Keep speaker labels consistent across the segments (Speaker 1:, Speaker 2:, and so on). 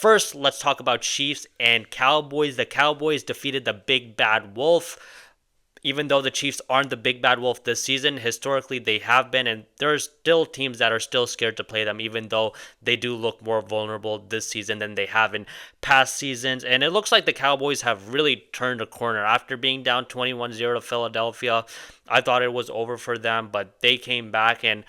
Speaker 1: First, let's talk about Chiefs and Cowboys. The Cowboys defeated the Big Bad Wolf. Even though the Chiefs aren't the big bad wolf this season, historically they have been, and there's still teams that are still scared to play them, even though they do look more vulnerable this season than they have in past seasons. And it looks like the Cowboys have really turned a corner after being down 21-0 to Philadelphia. I thought it was over for them, but they came back, and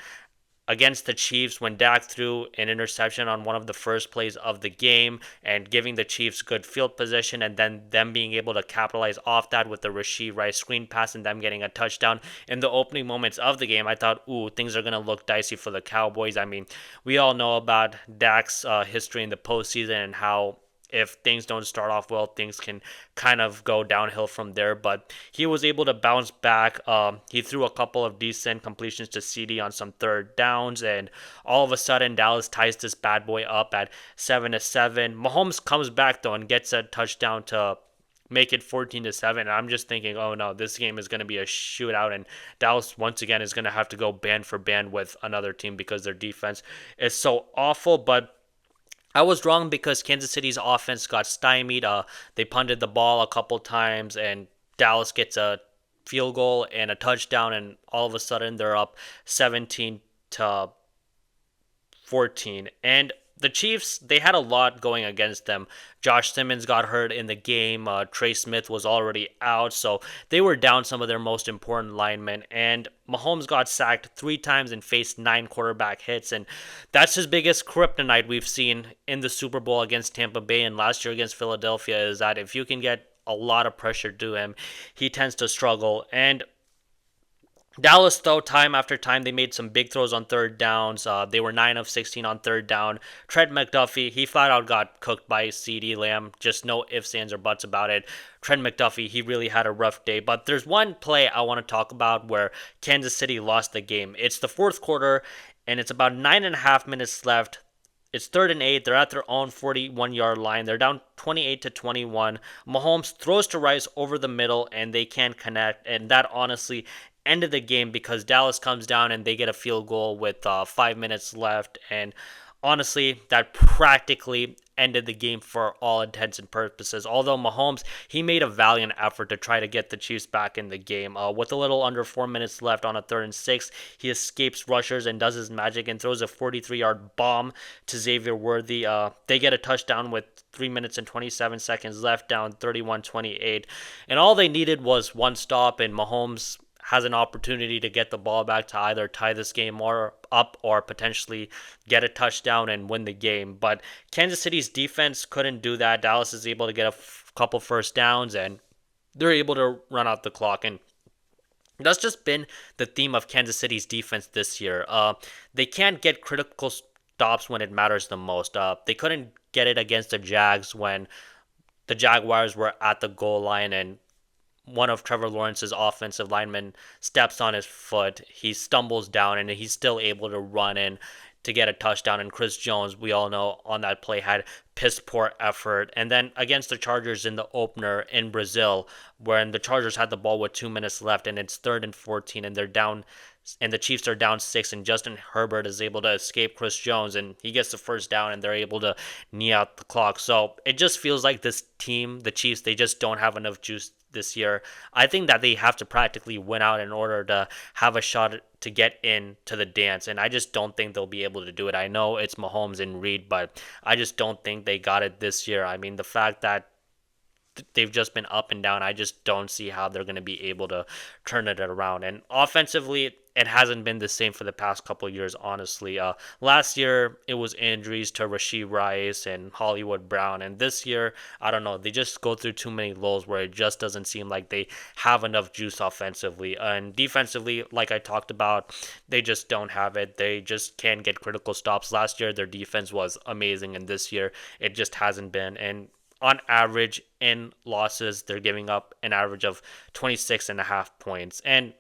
Speaker 1: against the Chiefs when Dak threw an interception on one of the first plays of the game and giving the Chiefs good field position, and then them being able to capitalize off that with the Rashee Rice screen pass and them getting a touchdown in the opening moments of the game. I thought, ooh, things are going to look dicey for the Cowboys. I mean, we all know about Dak's history in the postseason and how if things don't start off well, things can kind of go downhill from there. But he was able to bounce back. He threw a couple of decent completions to CD on some third downs, and all of a sudden, Dallas ties this bad boy up at 7-7. Mahomes comes back though and gets a touchdown to make it 14-7. And I'm just thinking, oh no, this game is going to be a shootout, and Dallas once again is going to have to go band for band with another team because their defense is so awful. But I was wrong because Kansas City's offense got stymied. They punted the ball a couple times, and Dallas gets a field goal and a touchdown, and all of a sudden they're up 17-14. And the Chiefs, they had a lot going against them. Josh Simmons got hurt in the game. Trey Smith was already out, so they were down some of their most important linemen. And Mahomes got sacked 3 times and faced 9 quarterback hits, and that's his biggest kryptonite we've seen in the Super Bowl against Tampa Bay and last year against Philadelphia. Is that if you can get a lot of pressure to him, he tends to struggle. And Dallas, though, time after time, they made some big throws on third downs. They were 9 of 16 on third down. Trent McDuffie, he flat out got cooked by CeeDee Lamb. Just no ifs, ands, or buts about it. Trent McDuffie, he really had a rough day. But there's one play I want to talk about where Kansas City lost the game. It's the fourth quarter, and it's about 9.5 minutes left. It's 3rd and 8. They're at their own 41-yard line. They're down 28-21. Mahomes throws to Rice over the middle, and they can't connect. And that honestly ended the game because Dallas comes down and they get a field goal with 5 minutes left. And honestly, that practically ended the game for all intents and purposes. Although Mahomes, he made a valiant effort to try to get the Chiefs back in the game. With a little under 4 minutes left on a 3rd and 6, he escapes rushers and does his magic and throws a 43-yard bomb to Xavier Worthy. They get a touchdown with 3 minutes and 27 seconds left, down 31-28. And all they needed was one stop, and Mahomes has an opportunity to get the ball back to either tie this game or up or potentially get a touchdown and win the game. But Kansas City's defense couldn't do that. Dallas is able to get a couple first downs, and they're able to run out the clock. And that's just been the theme of Kansas City's defense this year. They can't get critical stops when it matters the most. They couldn't get it against the Jags when the Jaguars were at the goal line and one of Trevor Lawrence's offensive linemen steps on his foot. He stumbles down and he's still able to run in to get a touchdown. And Chris Jones, we all know, on that play had piss poor effort. And then against the Chargers in the opener in Brazil, when the Chargers had the ball with 2 minutes left and it's 3rd and 14 and they're down and the Chiefs are down 6 and Justin Herbert is able to escape Chris Jones and he gets the first down and they're able to knee out the clock. So it just feels like this team, the Chiefs, they just don't have enough juice this year. I think that they have to practically win out in order to have a shot to get into the dance, and I just don't think they'll be able to do it. I know it's Mahomes and Reed, but I just don't think they got it this year. I mean, the fact that they've just been up and down. I just don't see how they're going to be able to turn it around. And offensively, it hasn't been the same for the past couple of years, honestly. Last year, it was injuries to Rashee Rice and Hollywood Brown. And this year, I don't know, they just go through too many lows where it just doesn't seem like they have enough juice offensively. And defensively, like I talked about, they just don't have it. They just can't get critical stops. Last year, their defense was amazing. And this year, it just hasn't been. And on average, in losses, they're giving up an average of 26.5 points. And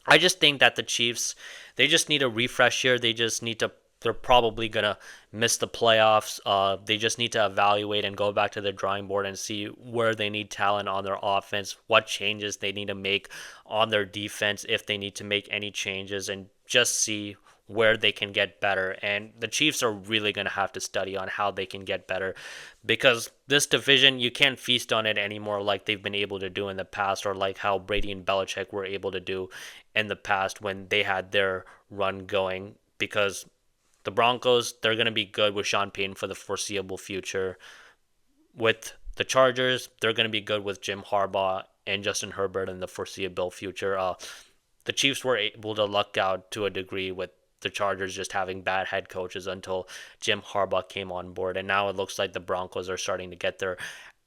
Speaker 1: I just think that the Chiefs, they just need a refresh here. They're probably going to miss the playoffs. They just need to evaluate and go back to the drawing board and see where they need talent on their offense, what changes they need to make on their defense, if they need to make any changes, and just see where they can get better. And the Chiefs are really going to have to study on how they can get better because this division, you can't feast on it anymore like they've been able to do in the past or like how Brady and Belichick were able to do in the past when they had their run going because the Broncos, they're going to be good with Sean Payton for the foreseeable future. With the Chargers, they're going to be good with Jim Harbaugh and Justin Herbert in the foreseeable future. The Chiefs were able to luck out to a degree with the Chargers just having bad head coaches until Jim Harbaugh came on board. And now it looks like the Broncos are starting to get their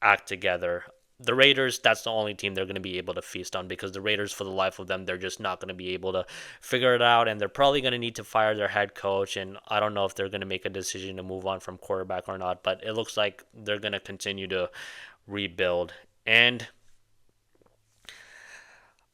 Speaker 1: act together. The Raiders, that's the only team they're going to be able to feast on because the Raiders, for the life of them, they're just not going to be able to figure it out. And they're probably going to need to fire their head coach. And I don't know if they're going to make a decision to move on from quarterback or not, but it looks like they're going to continue to rebuild. And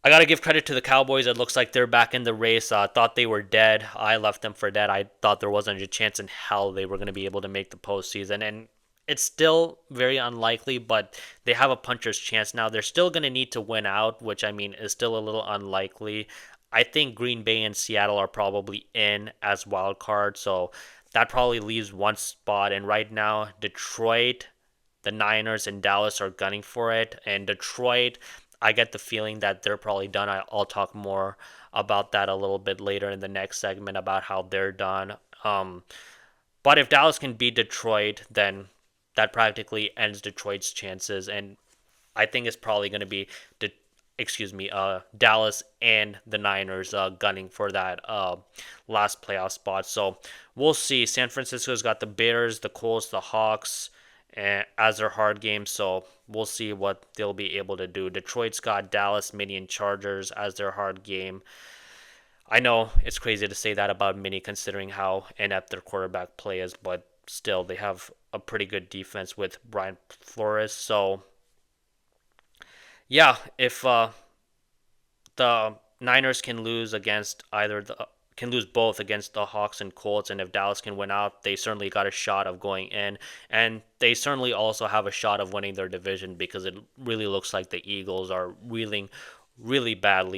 Speaker 1: I got to give credit to the Cowboys. It looks like they're back in the race. I thought they were dead. I left them for dead. I thought there wasn't a chance in hell they were going to be able to make the postseason. And it's still very unlikely, but they have a puncher's chance now. They're still going to need to win out, which I mean is still a little unlikely. I think Green Bay and Seattle are probably in as wild cards, so that probably leaves one spot. And right now, Detroit, the Niners, and Dallas are gunning for it. And Detroit, I get the feeling that they're probably done. I'll talk more about that a little bit later in the next segment about how they're done. But if Dallas can beat Detroit, then that practically ends Detroit's chances. And I think it's probably going to be, Dallas and the Niners gunning for that last playoff spot. So we'll see. San Francisco's got the Bears, the Colts, the Hawks as their hard game. So we'll see what they'll be able to do. Detroit's got Dallas, Mini, and Chargers as their hard game. I know it's crazy to say that about Mini considering how inept their quarterback play is, but still they have a pretty good defense with Brian Flores. So yeah, if the Niners can lose against either the can lose both against the Hawks and Colts, and if Dallas can win out, they certainly got a shot of going in, and they certainly also have a shot of winning their division because it really looks like the Eagles are reeling really badly